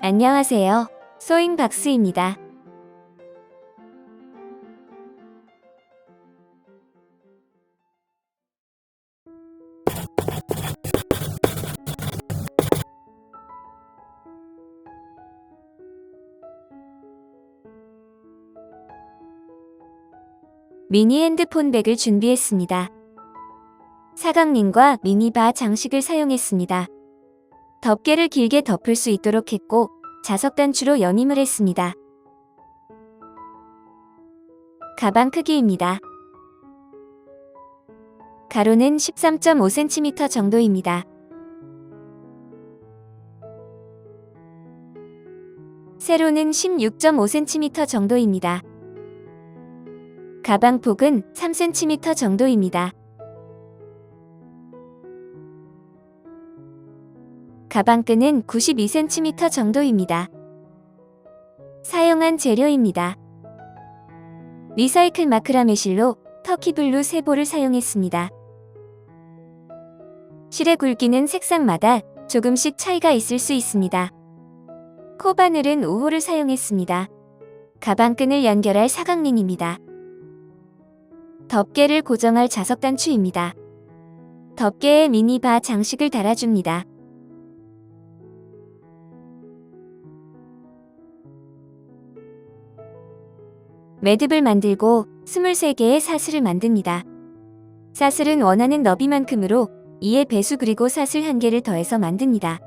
안녕하세요. 소잉박스입니다. 미니 핸드폰 백을 준비했습니다. 사각링과 미니바 장식을 사용했습니다. 덮개를 길게 덮을 수 있도록 했고 자석 단추로 연임을 했습니다. 가방 크기입니다. 가로는 13.5cm 정도입니다. 세로는 16.5cm 정도입니다. 가방 폭은 3cm 정도입니다. 가방끈은 92cm 정도입니다. 사용한 재료입니다. 리사이클 마크라메 실로 터키블루 3볼을 사용했습니다. 실의 굵기는 색상마다 조금씩 차이가 있을 수 있습니다. 코바늘은 5호를 사용했습니다. 가방끈을 연결할 사각링입니다. 덮개를 고정할 자석 단추입니다. 덮개에 미니바 장식을 달아줍니다. 매듭을 만들고 23개의 사슬을 만듭니다. 사슬은 원하는 너비만큼으로 2의 배수 그리고 사슬 1개를 더해서 만듭니다.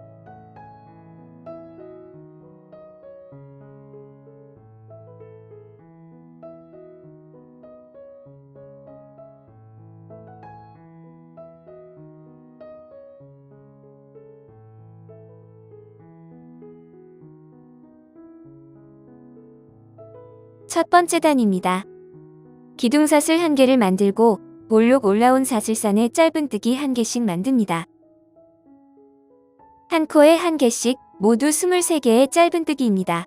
첫 번째 단입니다. 기둥사슬 1개를 만들고 볼록 올라온 사슬선에 짧은뜨기 1개씩 만듭니다. 한 코에 1개씩 모두 23개의 짧은뜨기입니다.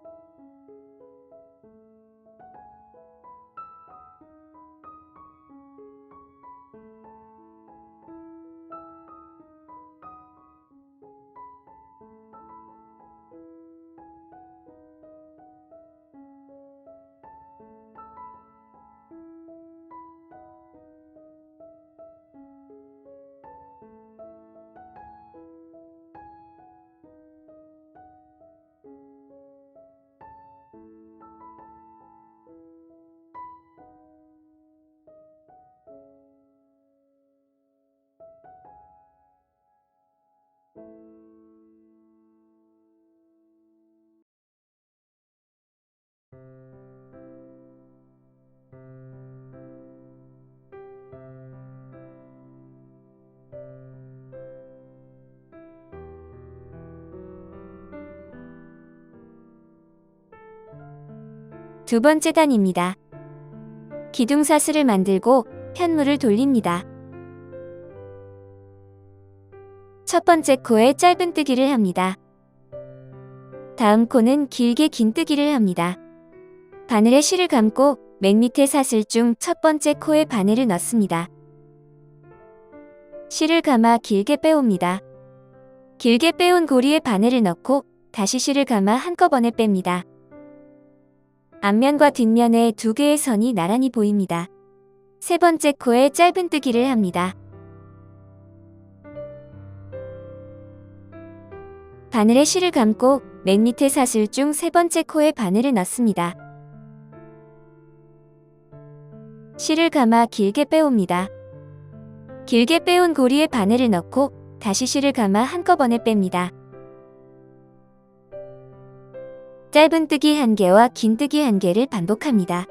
두 번째 단입니다. 기둥사슬을 만들고 편물을 돌립니다. 첫 번째 코에 짧은뜨기를 합니다. 다음 코는 길게 긴뜨기를 합니다. 바늘에 실을 감고 맨 밑에 사슬 중 첫 번째 코에 바늘을 넣습니다. 실을 감아 길게 빼옵니다. 길게 빼온 고리에 바늘을 넣고 다시 실을 감아 한꺼번에 뺍니다. 앞면과 뒷면에 2개의 선이 나란히 보입니다. 세 번째 코에 짧은뜨기를 합니다. 바늘에 실을 감고 맨 밑에 사슬 중 세 번째 코에 바늘을 넣습니다. 실을 감아 길게 빼옵니다. 길게 빼온 고리에 바늘을 넣고 다시 실을 감아 한꺼번에 뺍니다. 짧은뜨기 1개와 긴뜨기 1개를 반복합니다.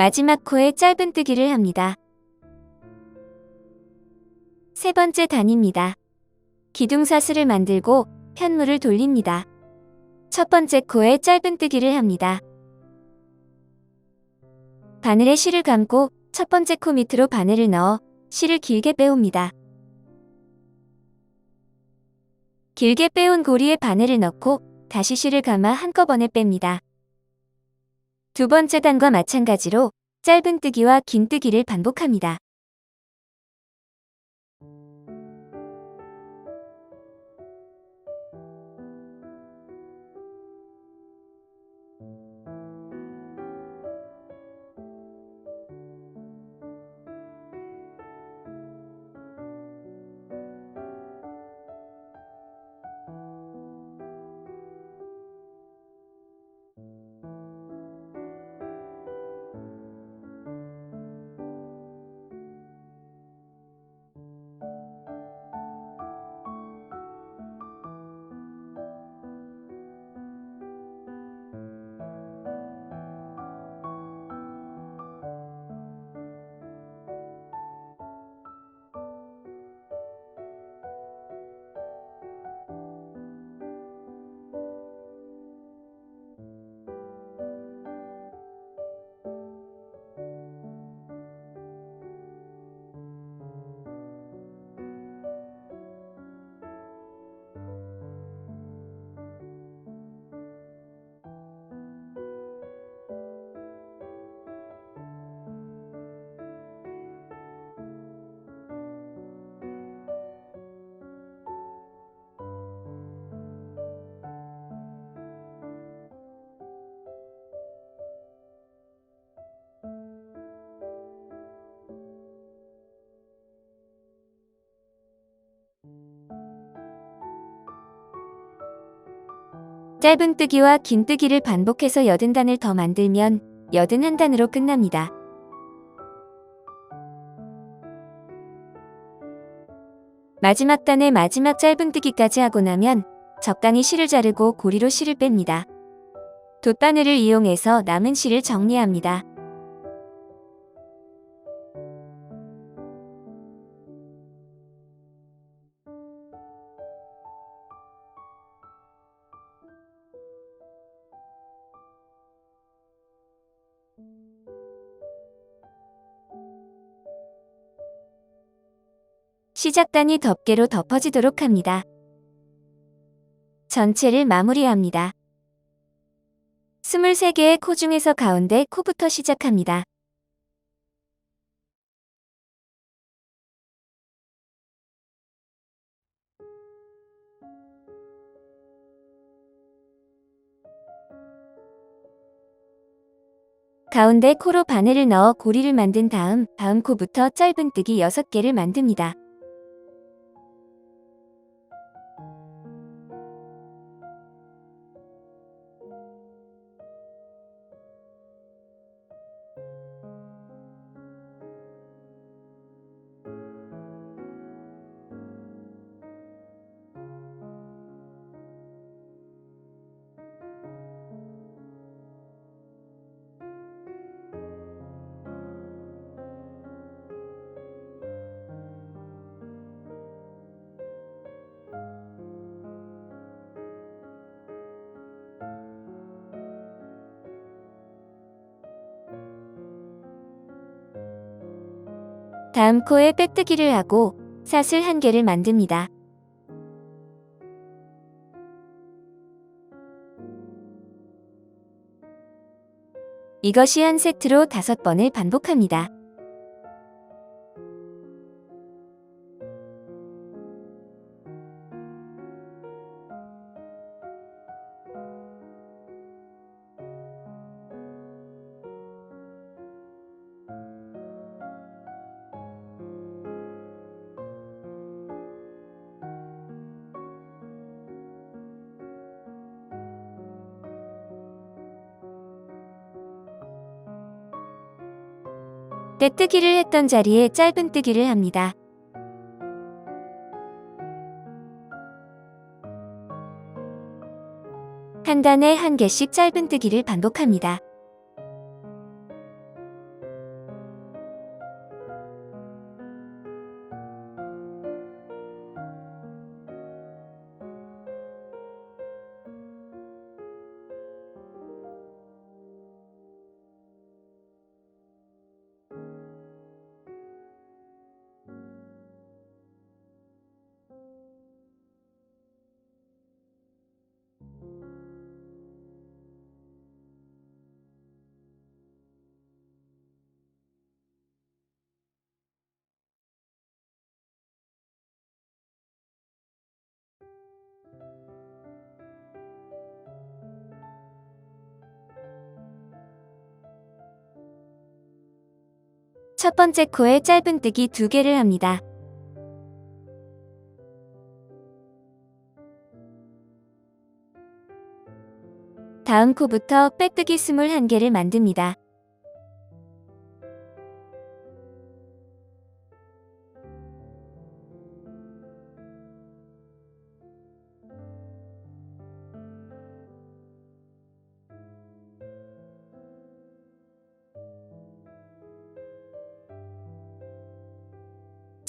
마지막 코에 짧은뜨기를 합니다. 세 번째 단입니다. 기둥사슬을 만들고 편물을 돌립니다. 첫 번째 코에 짧은뜨기를 합니다. 바늘에 실을 감고 첫 번째 코 밑으로 바늘을 넣어 실을 길게 빼옵니다. 길게 빼온 고리에 바늘을 넣고 다시 실을 감아 한꺼번에 뺍니다. 두 번째 단과 마찬가지로 짧은뜨기와 긴뜨기를 반복합니다. 짧은뜨기와 긴뜨기를 반복해서 80단을 더 만들면 81단으로 끝납니다. 마지막 단에 마지막 짧은뜨기까지 하고 나면 적당히 실을 자르고 고리로 실을 뺍니다. 돗바늘을 이용해서 남은 실을 정리합니다. 시작단이 덮개로 덮어지도록 합니다. 전체를 마무리합니다. 23개의 코 중에서 가운데 코부터 시작합니다. 가운데 코로 바늘을 넣어 고리를 만든 다음 코부터 짧은뜨기 6개를 만듭니다. 다음 코에 빼뜨기를 하고 사슬 1개를 만듭니다. 이것이 한 세트로 5번을 반복합니다. 떼뜨기를 했던 자리에 짧은뜨기를 합니다. 한 단에 1개씩 짧은뜨기를 반복합니다. 첫 번째 코에 짧은뜨기 2개를 합니다. 다음 코부터 빼뜨기 21개를 만듭니다.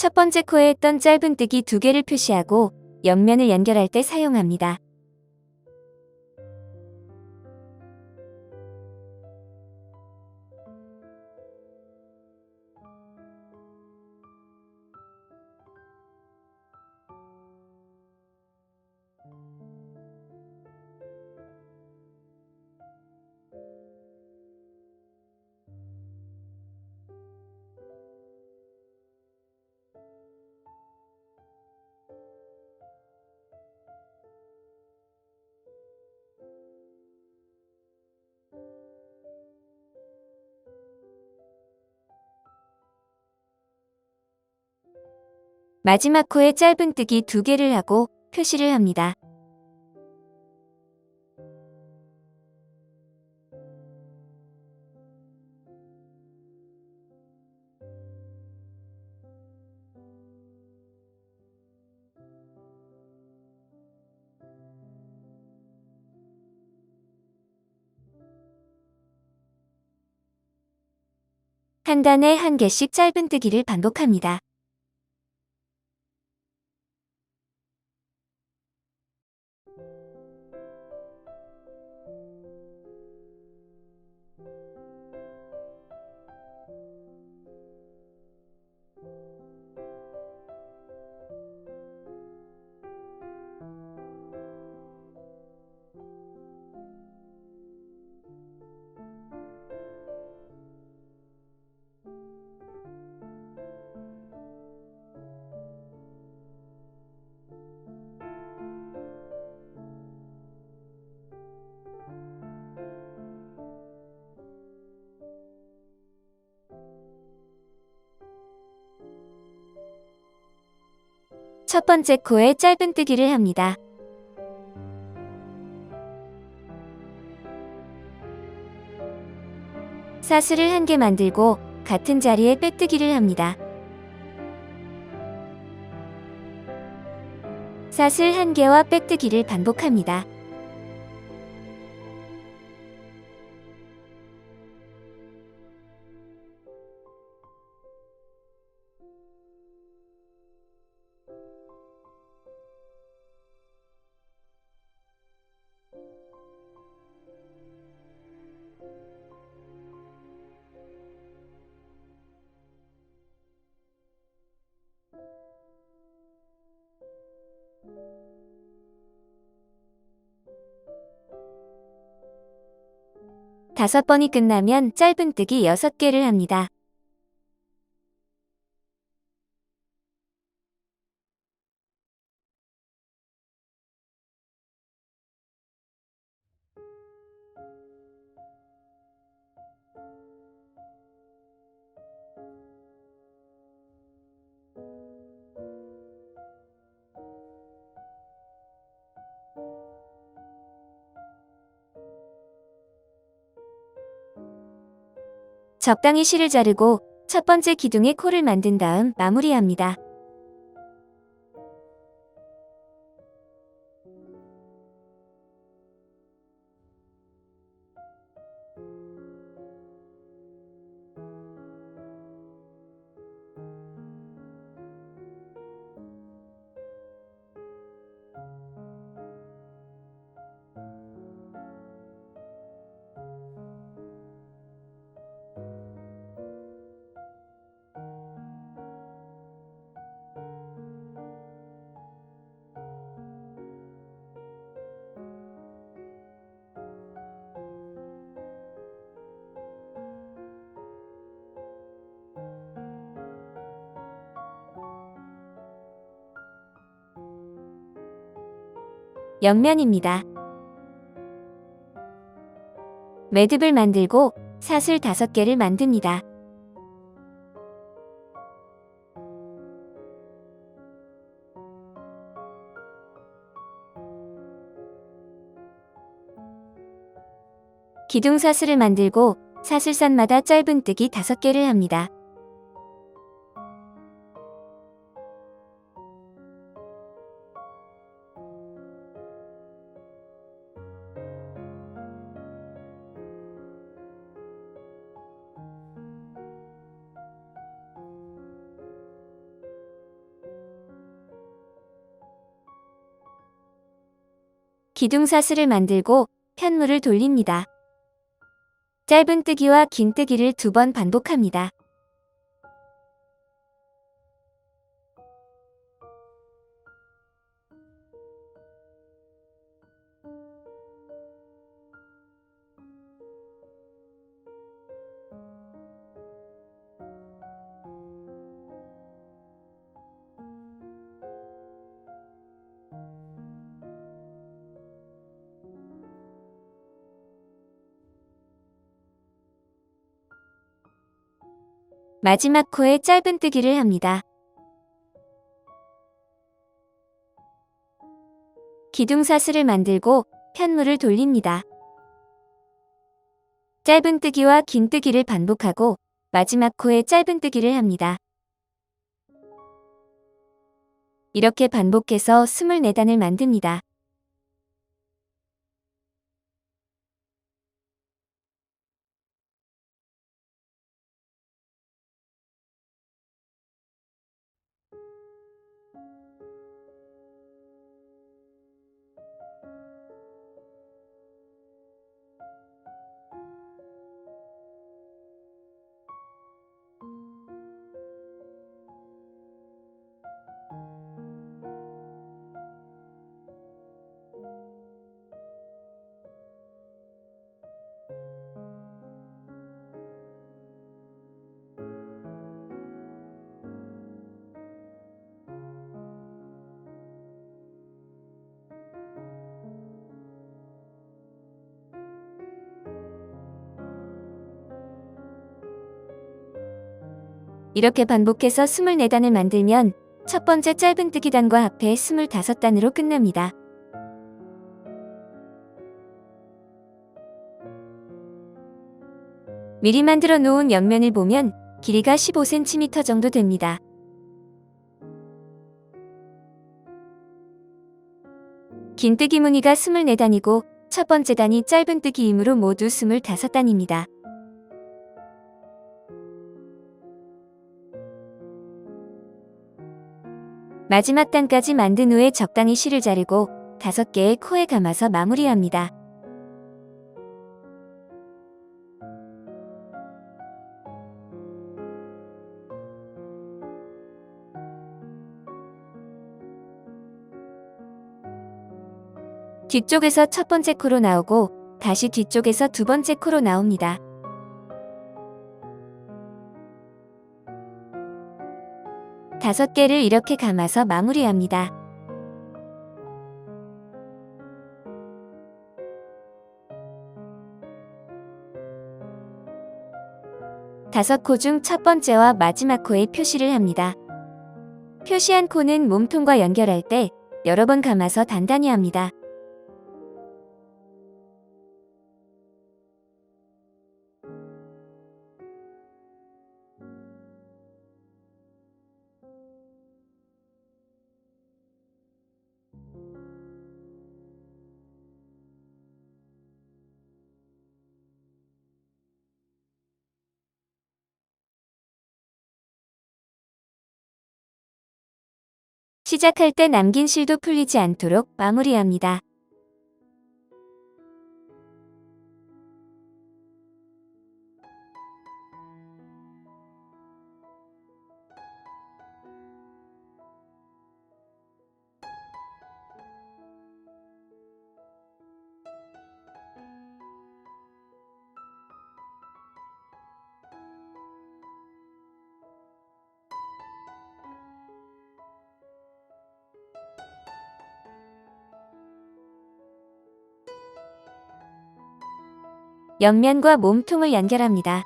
첫 번째 코에 했던 짧은뜨기 2개를 표시하고 옆면을 연결할 때 사용합니다. 마지막 코에 짧은뜨기 2개를 하고 표시를 합니다. 한 단에 1개씩 짧은뜨기를 반복합니다. 첫 번째 코에 짧은뜨기를 합니다. 사슬을 1개 만들고 같은 자리에 빼뜨기를 합니다. 사슬 1개와 빼뜨기를 반복합니다. 다섯 번이 끝나면 짧은뜨기 6개를 합니다. 적당히 실을 자르고 첫 번째 기둥에 코를 만든 다음 마무리합니다. 옆면입니다. 매듭을 만들고 사슬 5개를 만듭니다. 기둥사슬을 만들고 사슬선마다 짧은뜨기 5개를 합니다. 기둥사슬을 만들고 편물을 돌립니다. 짧은뜨기와 긴뜨기를 2번 반복합니다. 마지막 코에 짧은뜨기를 합니다. 기둥사슬을 만들고 편물을 돌립니다. 짧은뜨기와 긴뜨기를 반복하고 마지막 코에 짧은뜨기를 합니다. 이렇게 반복해서 24단을 만듭니다. 이렇게 반복해서 24단을 만들면 첫 번째 짧은뜨기 단과 합해 25단으로 끝납니다. 미리 만들어 놓은 옆면을 보면 길이가 15cm 정도 됩니다. 긴뜨기 무늬가 24단이고 첫 번째 단이 짧은뜨기이므로 모두 25단입니다. 마지막 단까지 만든 후에 적당히 실을 자르고 5개의 코에 감아서 마무리합니다. 뒤쪽에서 첫 번째 코로 나오고 다시 뒤쪽에서 2번째 코로 나옵니다. 다섯 개를 이렇게 감아서 마무리합니다. 다섯 코 중 첫 번째와 마지막 코에 표시를 합니다. 표시한 코는 몸통과 연결할 때 여러 번 감아서 단단히 합니다. 시작할 때 남긴 실도 풀리지 않도록 마무리합니다. 옆면과 몸통을 연결합니다.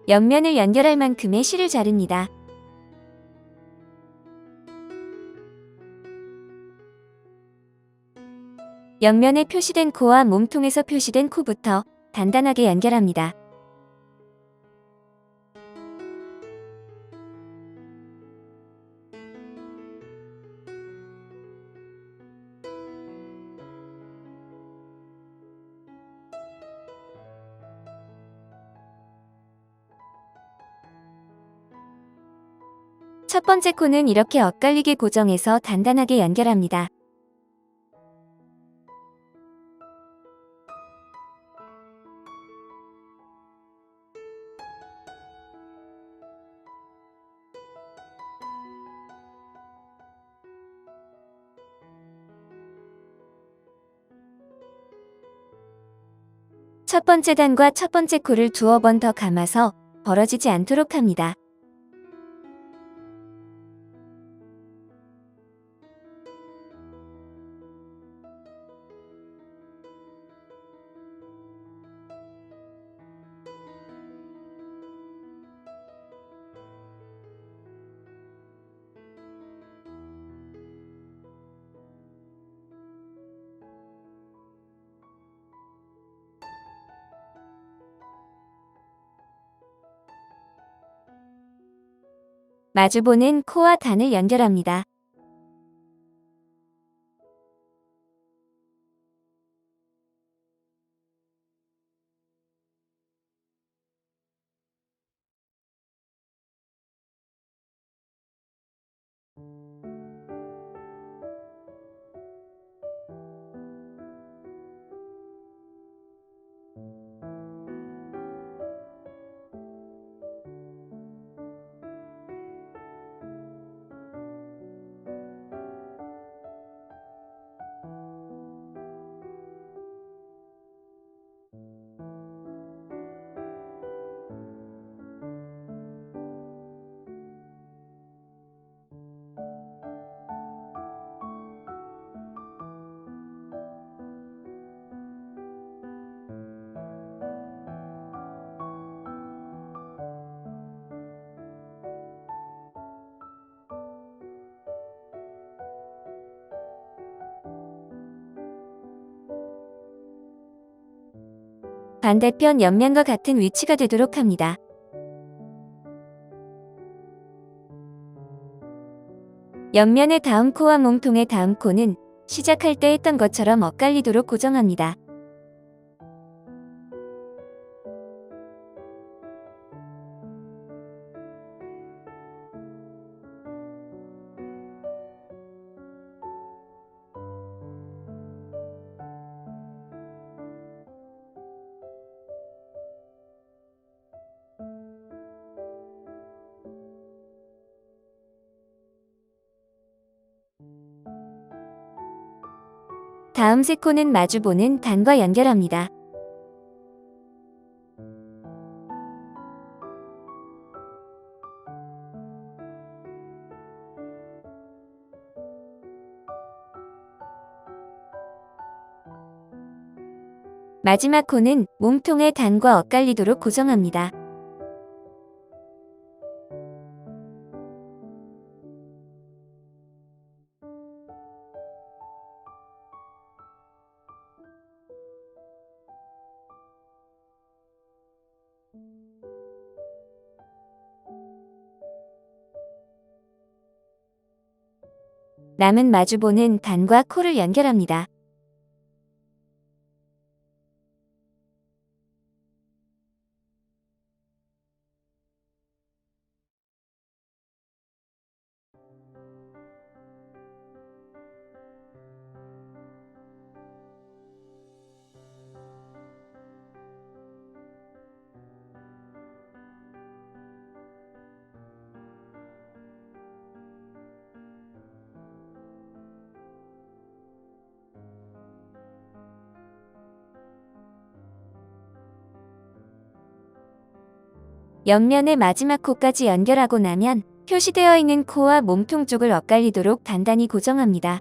옆면을 연결할 만큼의 실을 자릅니다. 옆면에 표시된 코와 몸통에서 표시된 코부터 단단하게 연결합니다. 첫 번째 코는 이렇게 엇갈리게 고정해서 단단하게 연결합니다. 첫 번째 단과 첫 번째 코를 두어 번 더 감아서 벌어지지 않도록 합니다. 마주보는 코와 단을 연결합니다. 반대편 옆면과 같은 위치가 되도록 합니다. 옆면의 다음 코와 몸통의 다음 코는 시작할 때 했던 것처럼 엇갈리도록 고정합니다. 다음 세 코는 마주보는 단과 연결합니다. 마지막 코는 몸통의 단과 엇갈리도록 고정합니다. 남은 마주보는 단과 코를 연결합니다. 옆면의 마지막 코까지 연결하고 나면 표시되어 있는 코와 몸통 쪽을 엇갈리도록 단단히 고정합니다.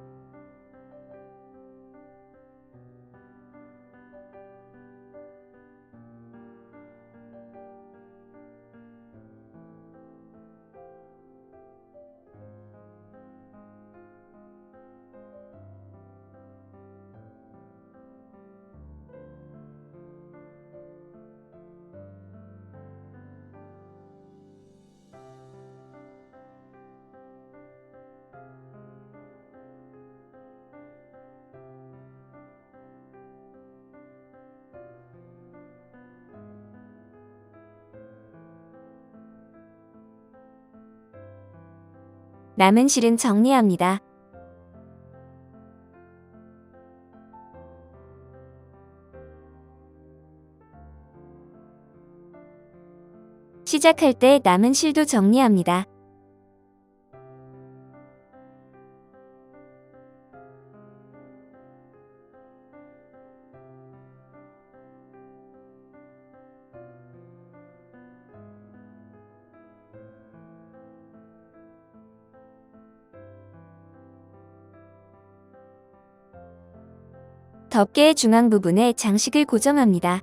남은 실은 정리합니다. 시작할 때 남은 실도 정리합니다. 덮개의 중앙 부분에 장식을 고정합니다.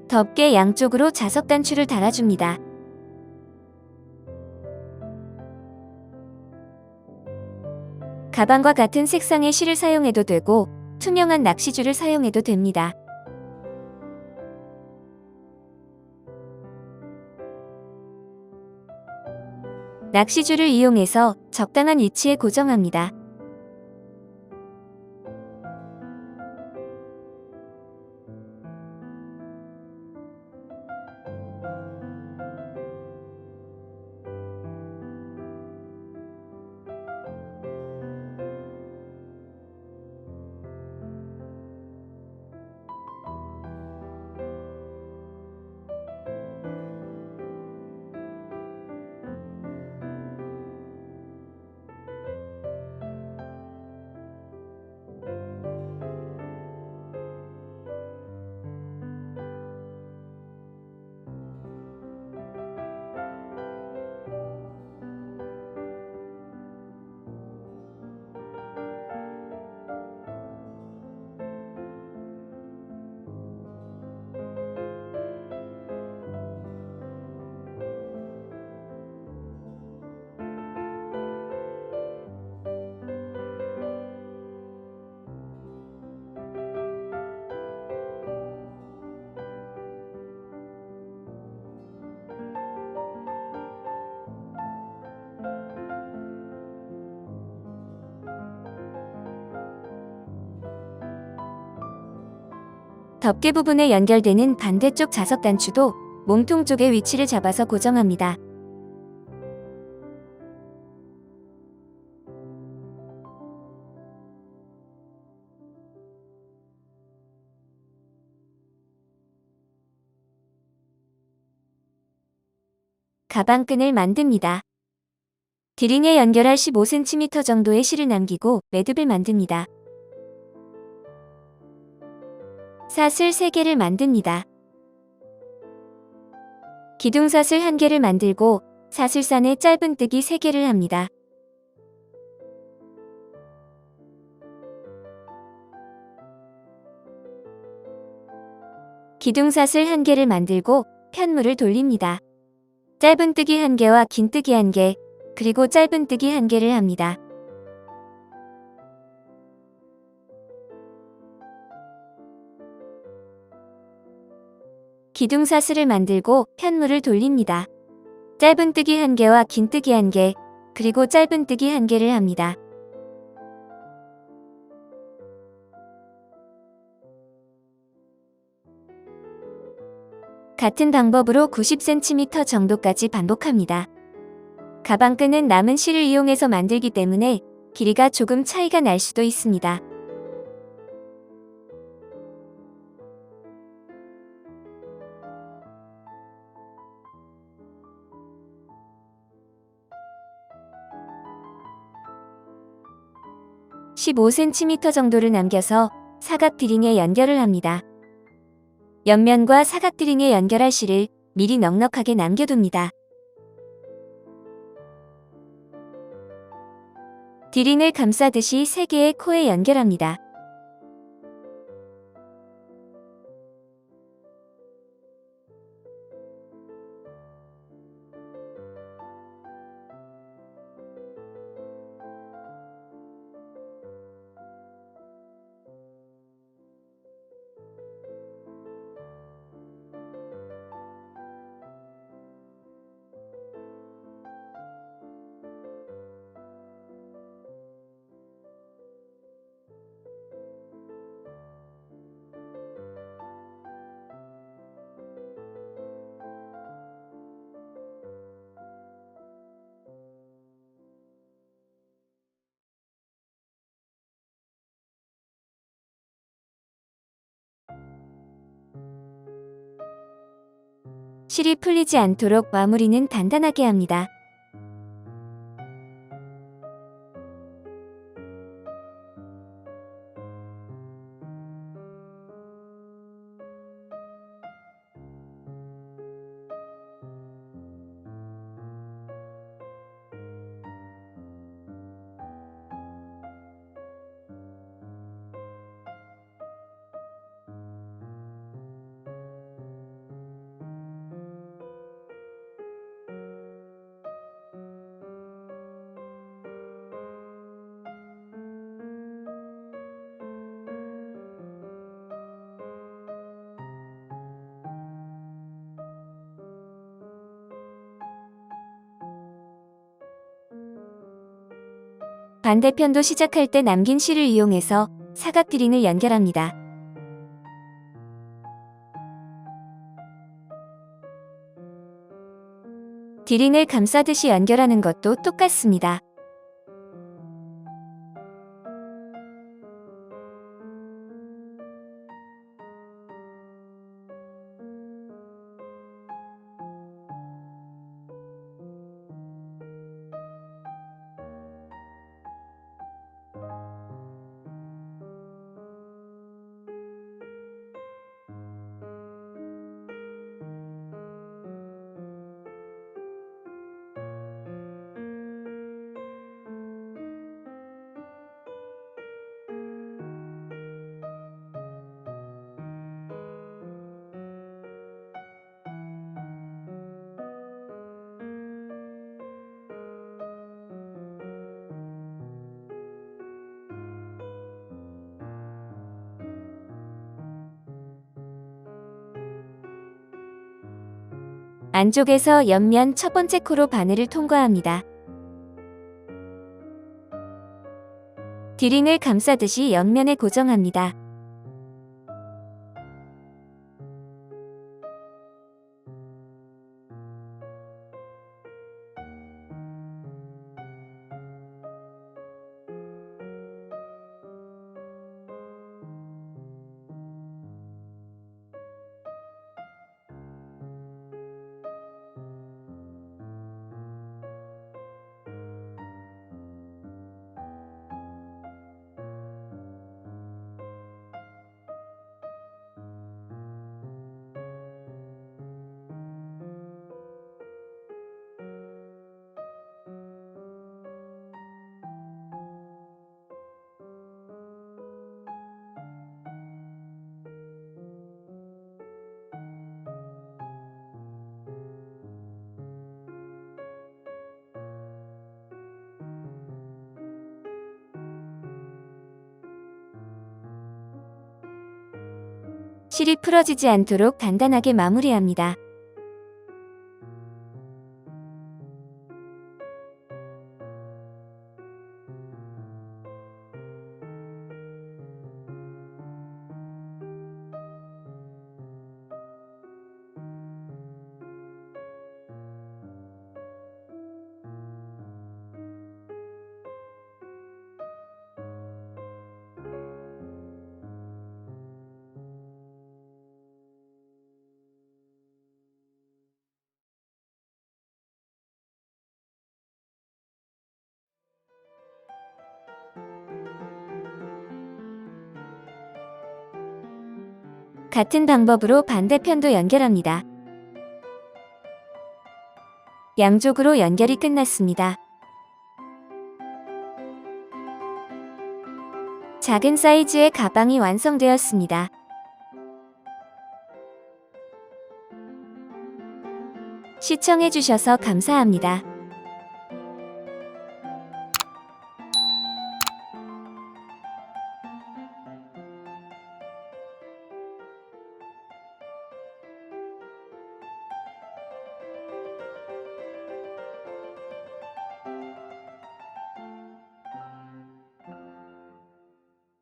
덮개 양쪽으로 자석 단추를 달아줍니다. 가방과 같은 색상의 실을 사용해도 되고 투명한 낚시줄을 사용해도 됩니다. 낚시줄을 이용해서 적당한 위치에 고정합니다. 덮개 부분에 연결되는 반대쪽 자석 단추도 몸통 쪽의 위치를 잡아서 고정합니다. 가방끈을 만듭니다. 디링에 연결할 15cm 정도의 실을 남기고 매듭을 만듭니다. 사슬 3개를 만듭니다. 기둥사슬 1개를 만들고 사슬산에 짧은뜨기 3개를 합니다. 기둥사슬 1개를 만들고 편물을 돌립니다. 짧은뜨기 1개와 긴뜨기 1개, 그리고 짧은뜨기 1개를 합니다. 기둥사슬을 만들고 편물을 돌립니다. 짧은뜨기 1개와 긴뜨기 1개, 그리고 짧은뜨기 1개를 합니다. 같은 방법으로 90cm 정도까지 반복합니다. 가방끈은 남은 실을 이용해서 만들기 때문에 길이가 조금 차이가 날 수도 있습니다. 15cm 정도를 남겨서 사각 드링에 연결을 합니다. 옆면과 사각 드링에 연결할 실을 미리 넉넉하게 남겨둡니다. 드링을 감싸듯이 3개의 코에 연결합니다. 실이 풀리지 않도록 마무리는 단단하게 합니다. 반대편도 시작할 때 남긴 실을 이용해서 사각 드링을 연결합니다. 드링을 감싸듯이 연결하는 것도 똑같습니다. 안쪽에서 옆면 첫 번째 코로 바늘을 통과합니다. 드링을 감싸듯이 옆면에 고정합니다. 실이 풀어지지 않도록 단단하게 마무리합니다. 같은 방법으로 반대편도 연결합니다. 양쪽으로 연결이 끝났습니다. 작은 사이즈의 가방이 완성되었습니다. 시청해주셔서 감사합니다.